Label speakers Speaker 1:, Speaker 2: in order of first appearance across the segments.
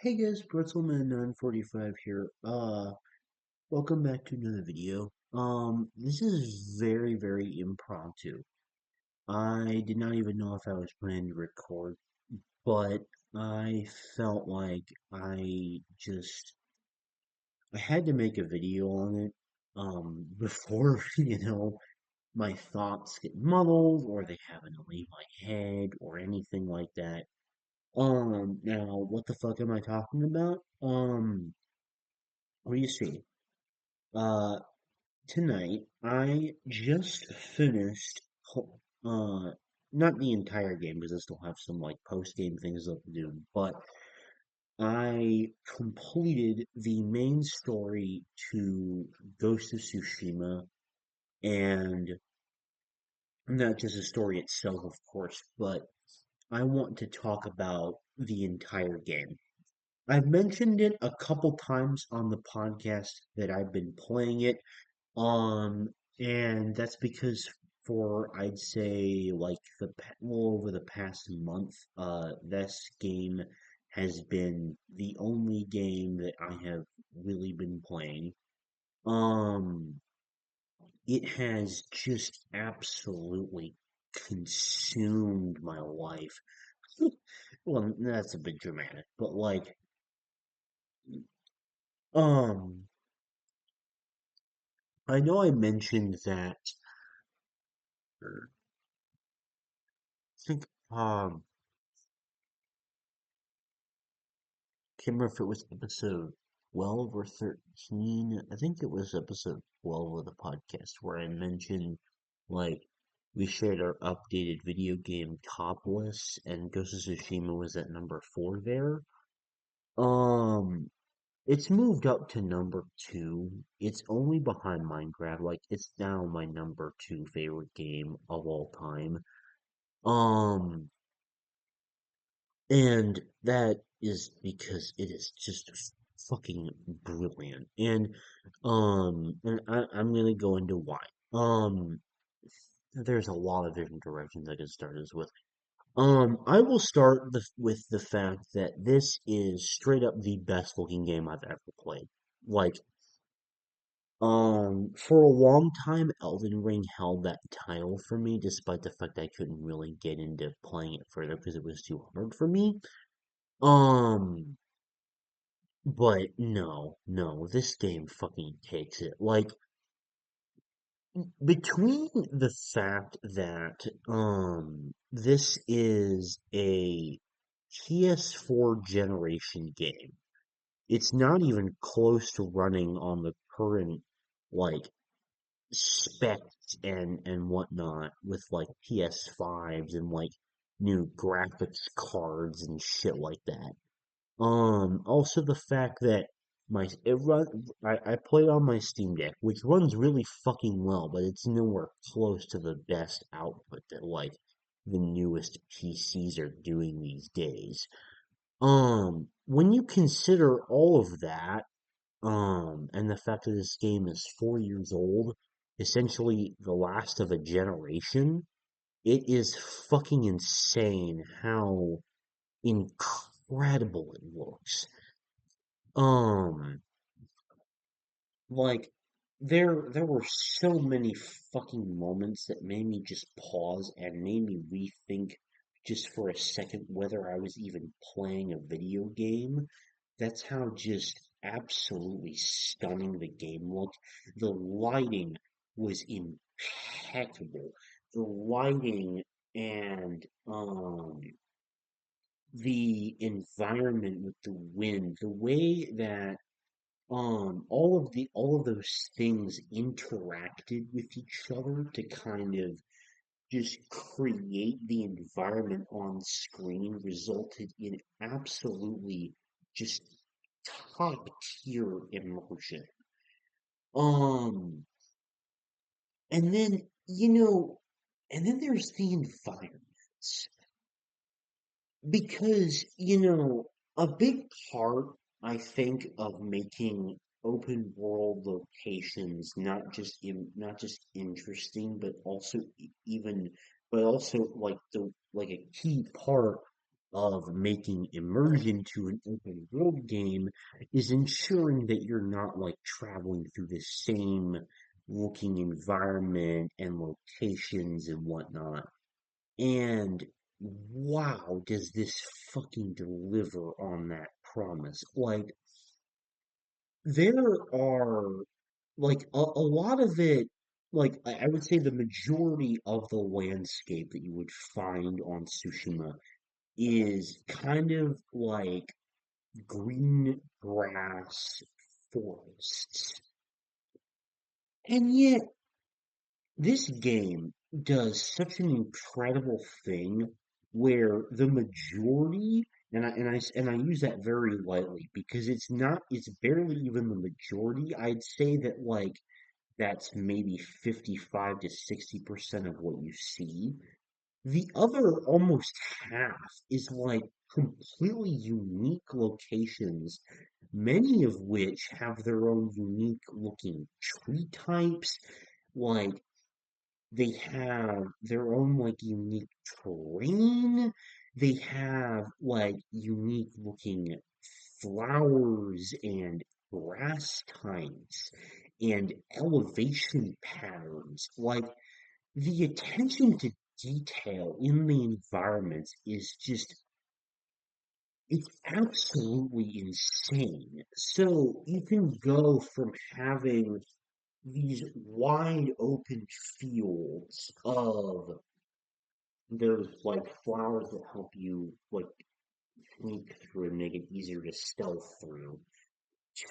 Speaker 1: Hey guys, Pretzelman945 here. Welcome back to another video. This is very impromptu. I did not even know if I was planning to record, but I felt like I had to make a video on it, before, my thoughts get muddled or they happen to leave my head or anything like that. Now, what the fuck am I talking about? What do you see? Uh, Tonight I just finished, uh, not the entire game because I still have some like post game things left to do, but I completed the main story to Ghost of Tsushima, and not just the story itself, of course, but I want to talk about the entire game. I've mentioned it a couple times on the podcast that I've been playing it. Um, and that's because for I'd say like well over the past month, this game has been the only game that I have really been playing. Um, it has just absolutely consumed my life. Well, that's a bit dramatic, but like, um, I know I mentioned that. I think can't remember if it was episode 12 or 13. I think it was episode 12 of the podcast where I mentioned, like, we shared our updated video game top lists, and Ghost of Tsushima was at number 4 there. Um, it's moved up to number 2. It's only behind Minecraft. Like, it's now my number 2 favorite game of all time. Um, And that is because it is just fucking brilliant. I'm gonna go into why. Um, there's a lot of different directions I could start this with. I will start with the fact that this is straight up the best looking game I've ever played. Like, for a long time, Elden Ring held that title for me, despite the fact I couldn't really get into playing it further because it was too hard for me. Um, But no, this game fucking takes it. Like, between the fact that, this is a PS4 generation game, it's not even close to running on the current, like, specs and whatnot with, like, PS5s and, like, new graphics cards and shit like that. Also the fact that I play on my Steam Deck, which runs really fucking well, but it's nowhere close to the best output that like the newest PCs are doing these days. When you consider all of that, and the fact that this game is 4 years old, essentially the last of a generation, it is fucking insane how incredible it looks. Um, like there were so many fucking moments that made me just pause and made me rethink just for a second whether I was even playing a video game. That's how just absolutely stunning the game looked. The lighting was impeccable. The lighting and the environment with the wind, the way that all of those things interacted with each other to kind of just create the environment on screen resulted in absolutely just top tier immersion. Um, and then, and then there's the environments. Because, a big part, I think, of making open world locations not just interesting, but also even but also like a key part. of making immersion to an open world game is ensuring that you're not like traveling through the same looking environment and locations and whatnot. And wow, does this fucking deliver on that promise? Like, there are like a lot of it, like I would say the majority of the landscape that you would find on Tsushima is kind of like green grass forests. And yet, this game does such an incredible thing where the majority, and I use that very lightly because it's barely even the majority. I'd say that like that's maybe 55 to 60% of what you see. The other almost half is like completely unique locations, many of which have their own unique looking tree types. Like they have their own like unique terrain. They have like unique looking flowers and grass types and elevation patterns. Like the attention to detail in the environments is just, it's absolutely insane. So you can go from having these wide open fields of, there's like flowers that help you like sneak through and make it easier to stealth through,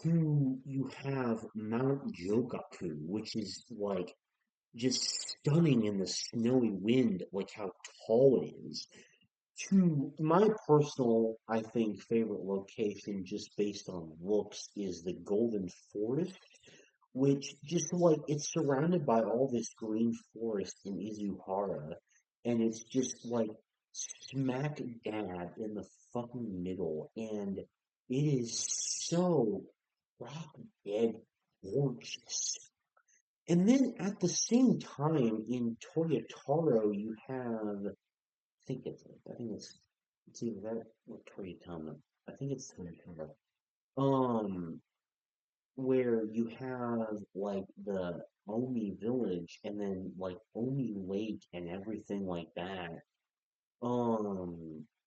Speaker 1: to you have Mount Jogaku, which is like just stunning in the snowy wind, like how tall it is, to my personal, I think, favorite location just based on looks is the Golden Forest, which just like it's surrounded by all this green forest in Izuhara, and it's just like smack dab in the fucking middle, and it is so rock dead gorgeous. And then at the same time in Toyotaro you have, I think it's either that or Toyotama. I think it's Toyotama. Um, where you have like the Omi village and then like Omi Lake and everything like that.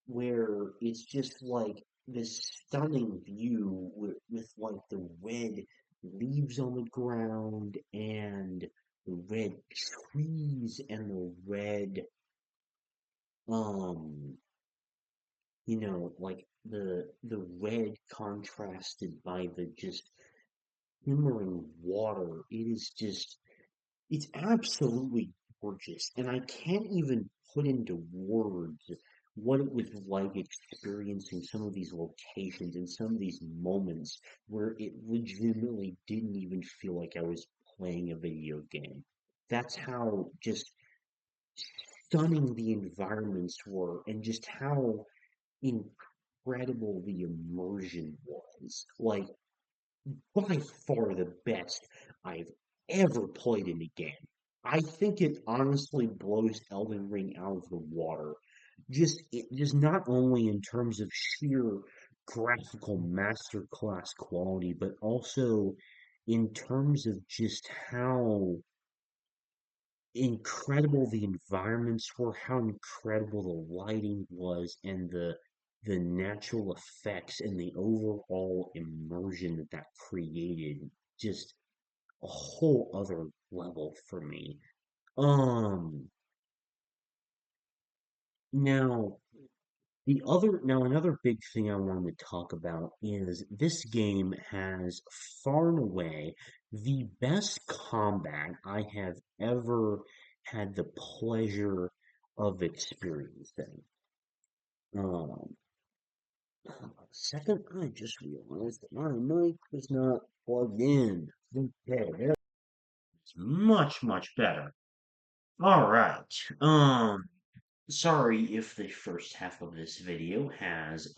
Speaker 1: Where it's just like this stunning view with like the red leaves on the ground and the red trees and the red um like the red contrasted by the just shimmering water. It is just, it's absolutely gorgeous, and I can't even put into words what it was like experiencing some of these locations and some of these moments where it legitimately didn't even feel like I was playing a video game. That's how just stunning the environments were, and just how incredible the immersion was. Like, by far the best I've ever played in a game. I think it honestly blows Elden Ring out of the water. Just not only in terms of sheer graphical masterclass quality, but also in terms of just how incredible the environments were, how incredible the lighting was, and the natural effects and the overall immersion that that created. Just a whole other level for me. Um, now another big thing I wanted to talk about is this game has far and away the best combat I have ever had the pleasure of experiencing. Um, second, I just realized that my mic was not plugged in. Okay, that's much, much better. All right. Sorry if the first half of this video has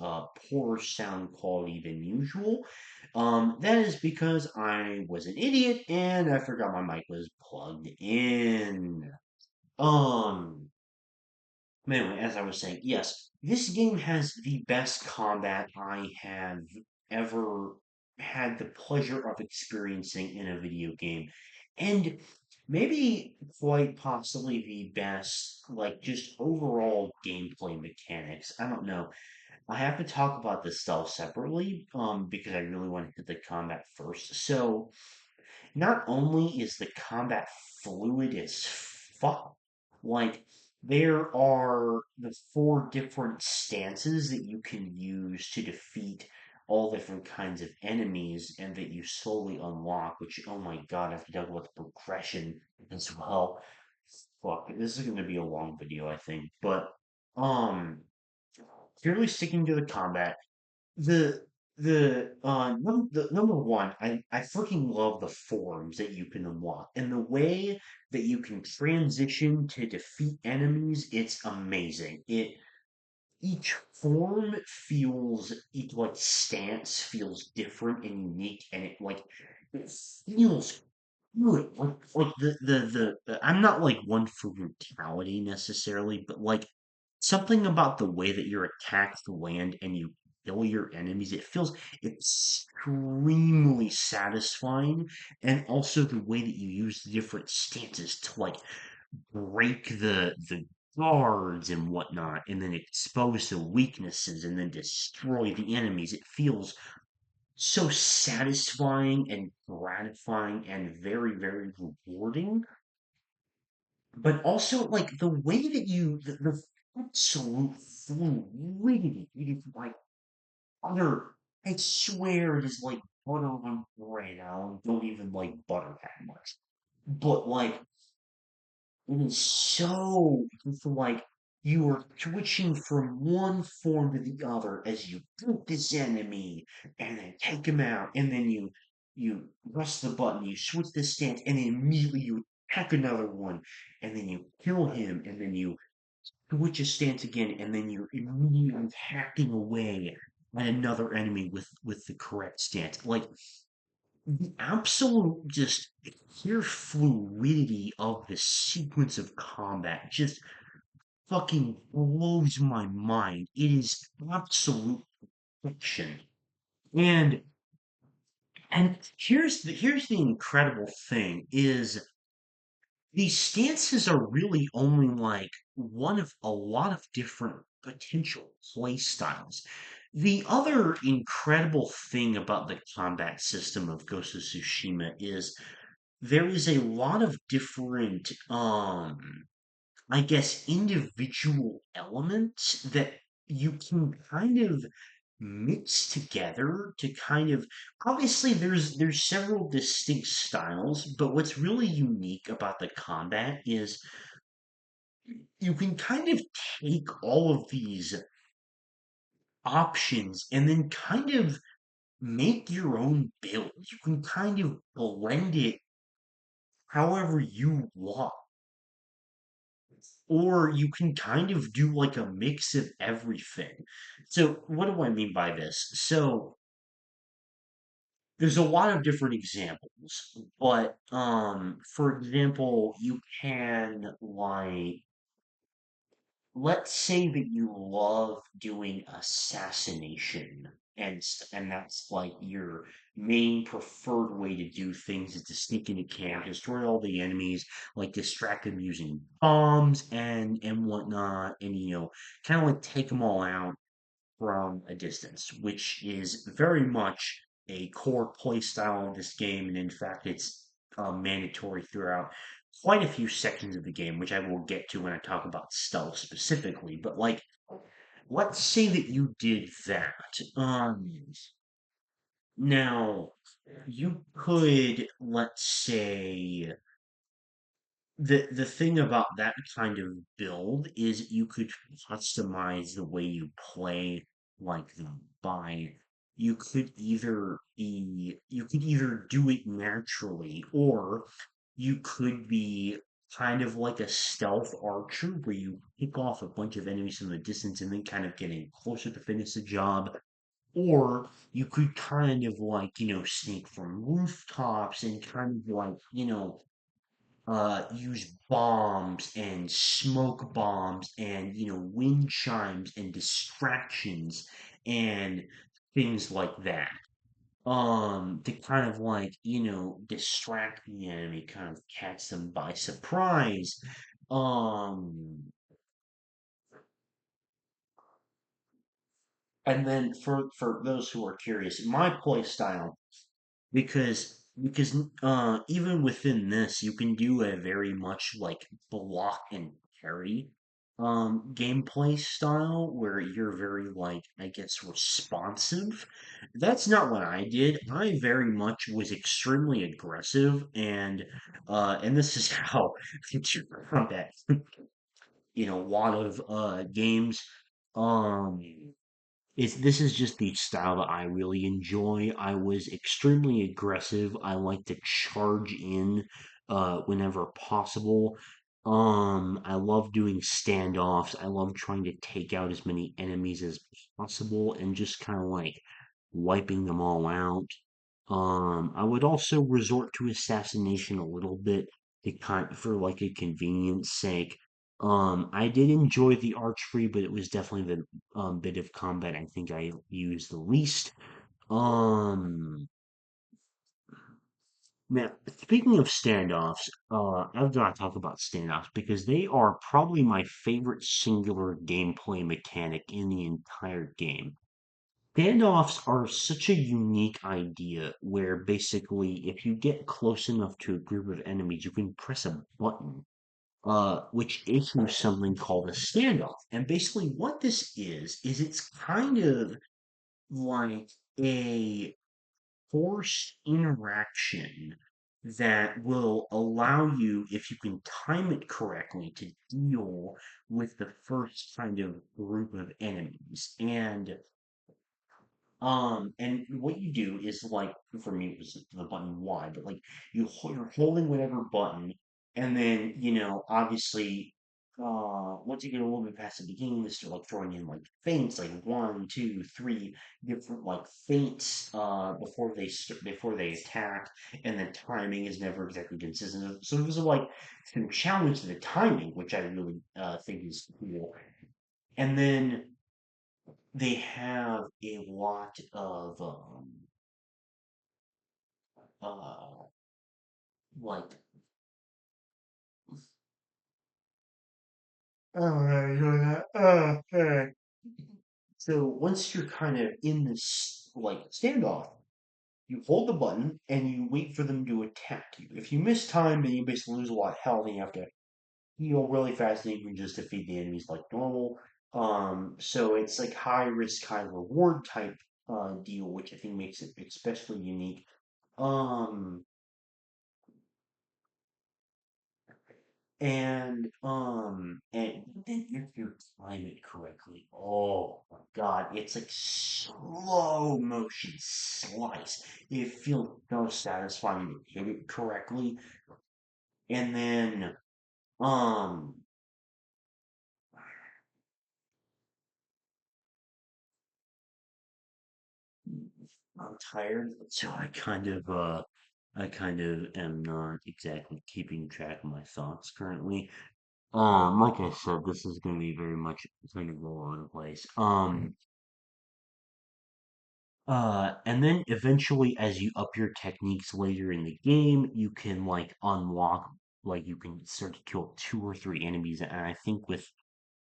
Speaker 1: poor sound quality than usual. That is because I was an idiot and I forgot my mic was plugged in. Um, Anyway, as I was saying, yes, this game has the best combat I have ever had the pleasure of experiencing in a video game. And maybe quite possibly the best, like, just overall gameplay mechanics. I don't know. I have to talk about the stealth separately, because I really want to hit the combat first. So, not only is the combat fluid as fuck, like there are the four different stances that you can use to defeat all different kinds of enemies and that you slowly unlock, which oh my god, I have to talk about the progression as well. Fuck, this is gonna be a long video, I think. But um purely sticking to the combat, the the number one, I freaking love the forms that you can unlock and the way that you can transition to defeat enemies. It's amazing. Each form feels each like stance feels different and unique, and it feels good. Like I'm not like one for brutality necessarily, but like something about the way that your attacks land and you kill your enemies, it feels extremely satisfying. And also the way that you use the different stances to like break the guards and whatnot, and then expose the weaknesses and then destroy the enemies. It feels so satisfying and gratifying and very, very rewarding. But also, like the way that the absolute fluidity, it is like butter. I swear it is like butter on bread. I don't even like butter that much. But like it is so it's like you are switching from one form to the other as you beat this enemy and then take him out, and then you press the button, you switch the stance, and then immediately you attack another one, and then you kill him, and then you switch a stance again, and then you're immediately hacking away at another enemy with the correct stance. Like the absolute just sheer fluidity of the sequence of combat just fucking blows my mind. It is absolute fiction. And here's the incredible thing is these stances are really only like one of a lot of different potential play styles. The other incredible thing about the combat system of Ghost of Tsushima is there is a lot of different I guess individual elements that you can kind of mix together to kind of obviously there's several distinct styles, but what's really unique about the combat is you can kind of take all of these options and then kind of make your own build. You can kind of blend it however you want. Or you can kind of do like a mix of everything. So, what do I mean by this? So, there's a lot of different examples, but for example, you can like let's say that you love doing assassination and that's like your main preferred way to do things is to sneak into camp, destroy all the enemies, like distract them using bombs and whatnot, and kind of like take them all out from a distance, which is very much a core play style in this game, and in fact, it's mandatory throughout quite a few sections of the game, which I will get to when I talk about stealth specifically. But like, let's say that you did that. Now you could, let's say, the thing about that kind of build is you could customize the way you play like them by you could either do it naturally, or you could be kind of like a stealth archer where you pick off a bunch of enemies from the distance and then kind of get in closer to finish the job, or you could kind of like sneak from rooftops and kind of like use bombs and smoke bombs and wind chimes and distractions and things like that to kind of like distract the enemy, kind of catch them by surprise. um and then for those who are curious, my play style, because even within this you can do a very much like block and parry gameplay style where you're very like, I guess, responsive. That's not what I did. I very much was extremely aggressive, and this is how future combat a lot of games. um this is just the style that I really enjoy. I was extremely aggressive. I like to charge in whenever possible. I love doing standoffs. I love trying to take out as many enemies as possible and just kind of like wiping them all out. I would also resort to assassination a little bit to kind for like a convenience sake. I did enjoy the archery, but it was definitely the bit of combat I think I used the least. Um, Now, speaking of standoffs, I've got to talk about standoffs because they are probably my favorite singular gameplay mechanic in the entire game. Standoffs are such a unique idea where basically if you get close enough to a group of enemies, you can press a button, which issues something called a standoff. And basically what this is it's kind of like a forced interaction that will allow you, if you can time it correctly, to deal with the first kind of group of enemies. And what you do is like, for me, it was the button Y, but like you're holding whatever button, and then obviously, once you get a little bit past the beginning, they start like throwing in like feints, like one, two, three different like feints, before they attack, and the timing is never exactly consistent. So there's like some challenge to the timing, which I really think is cool. And then they have a lot of uh like so once you're kind of in this like standoff, you hold the button and you wait for them to attack you. If you miss time, then you basically lose a lot of health and you have to heal really fast, and you can just defeat the enemies like normal. So it's like high risk, high reward type deal, which I think makes it especially unique. Um and then if you time it correctly, oh my God, it's like slow motion slice. It feels so satisfying to hit it correctly. And then, um, I'm tired, so I kind of am not exactly keeping track of my thoughts currently. Like I said, this is going to be very much kind of all over the place. And then eventually, as you up your techniques later in the game, you can like unlock, like you can start to kill two or three enemies. And I think with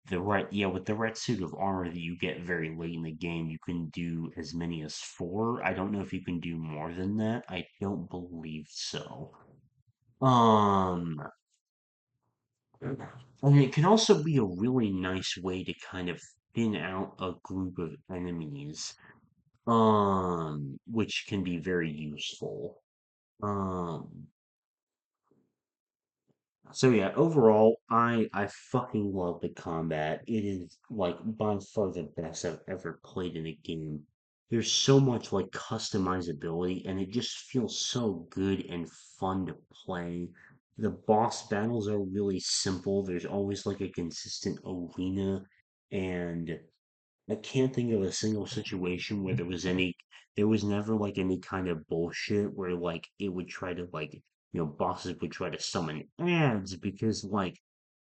Speaker 1: with the right suit of armor that you get very late in the game, you can do as many as four. I don't know if you can do more than that. I don't believe so. Um, and it can also be a really nice way to kind of thin out a group of enemies, which can be very useful. Um, so yeah, overall, I fucking love the combat. It is like by far the best I've ever played in a game. There's so much like customizability, and it just feels so good and fun to play. The boss battles are really simple. There's always like a consistent arena, and I can't think of a single situation where there was never like any kind of bullshit where like it would try to like bosses would try to summon ads because like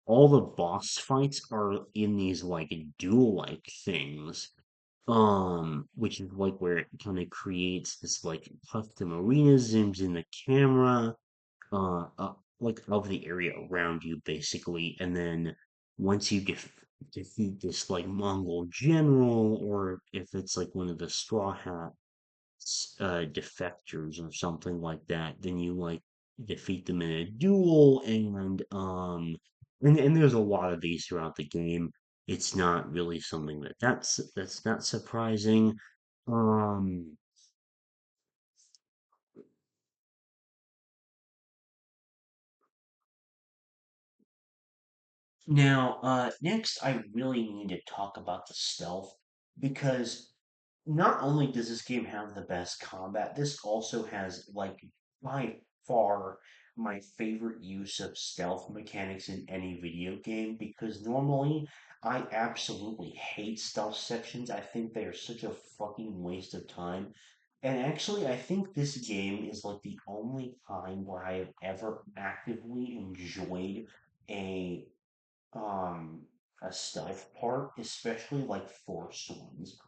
Speaker 1: all the boss fights are in these like duel-like things. Which is like where it kind of creates this like custom arena, zooms in the camera, like of the area around you basically, and then once you defeat this like Mongol general, or if it's like one of the Straw Hat defectors or something like that, then you like defeat them in a duel, and there's a lot of these throughout the game. It's not really something that's not surprising. Um, Now, next, I really need to talk about the stealth because not only does this game have the best combat, this also has, like, by far my favorite use of stealth mechanics in any video game because normally I absolutely hate stealth sections. I think they are such a fucking waste of time. And actually, I think this game is like the only time where I have ever actively enjoyed a um a stealth part, especially like forced ones.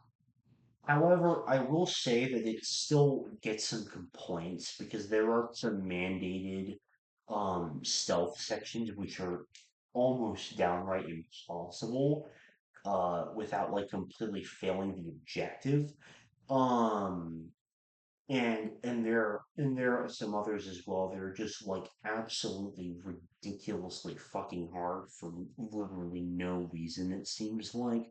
Speaker 1: However, I will say that it still gets some complaints because there are some mandated stealth sections which are almost downright impossible without like completely failing the objective. Um and there are some others as well that are just like absolutely ridiculously fucking hard for literally no reason, it seems like.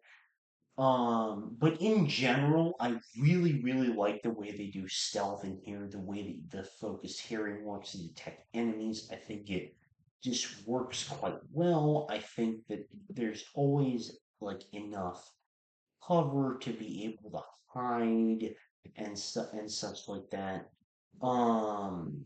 Speaker 1: But in general, I really, really like the way they do stealth in here, the way that the focused hearing works to detect enemies. I think it just works quite well. I think that there's always like enough cover to be able to hide and such like that. Um,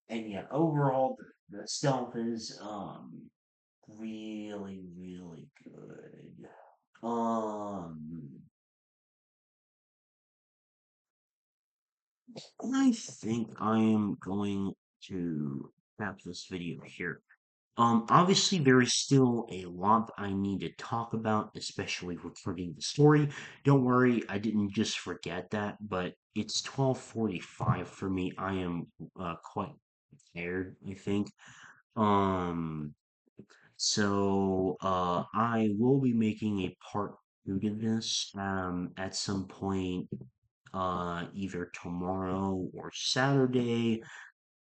Speaker 1: and yeah, overall, the stealth is really, really good. Um, I think I am going to wrap this video here. Obviously there is still a lot that I need to talk about, especially regarding the story. Don't worry, I didn't just forget that, but it's 12:45 for me. I am quite tired, I think. Um, so I will be making a part two to this at some point either tomorrow or Saturday.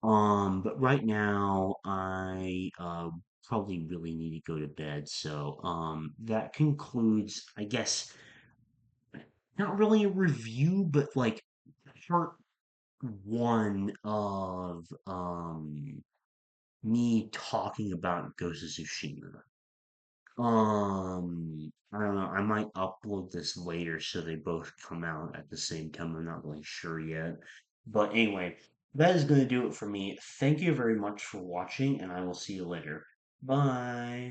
Speaker 1: But right now I probably really need to go to bed. So that concludes, I guess, not really a review, but like part one of me talking about Ghost of Tsushima. I don't know. I might upload this later so they both come out at the same time. I'm not really sure yet. But anyway, that is going to do it for me. Thank you very much for watching, and I will see you later. Bye.